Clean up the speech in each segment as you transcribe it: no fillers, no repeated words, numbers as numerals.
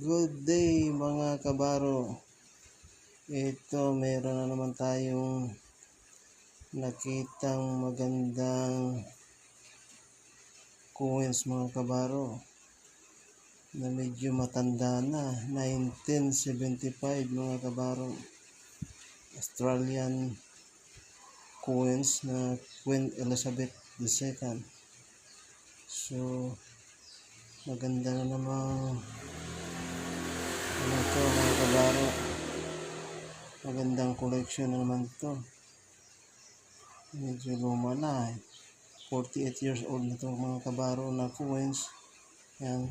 Good day mga kabaro. Ito meron na naman tayong nakitang magandang coins mga kabaro na medyo matanda na, 1975 mga kabaro. Australian coins na Queen Elizabeth II. So maganda na naman ito mga kabaro. Magandang collection na naman to. Medyo luma na 48 years old na to mga kabaro na coins. Yan.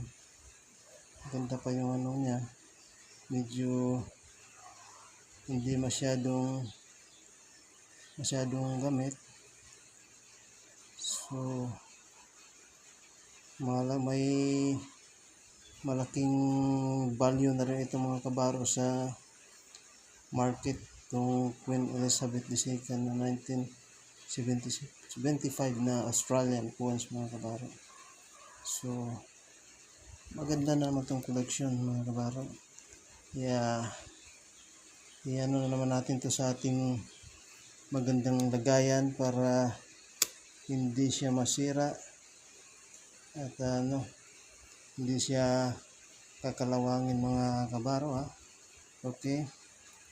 Maganda pa yung ano niya. Medyo hindi masyadong gamit. So may malaking value na rin ito mga kabaro sa market ng Queen Elizabeth II na 1975 na Australian coins mga kabaro. So maganda na naman itong collection mga kabaro. Iano na naman natin to sa ating magandang lagayan para hindi siya masira at hindi siya kakalawangin mga kabaro. Okay.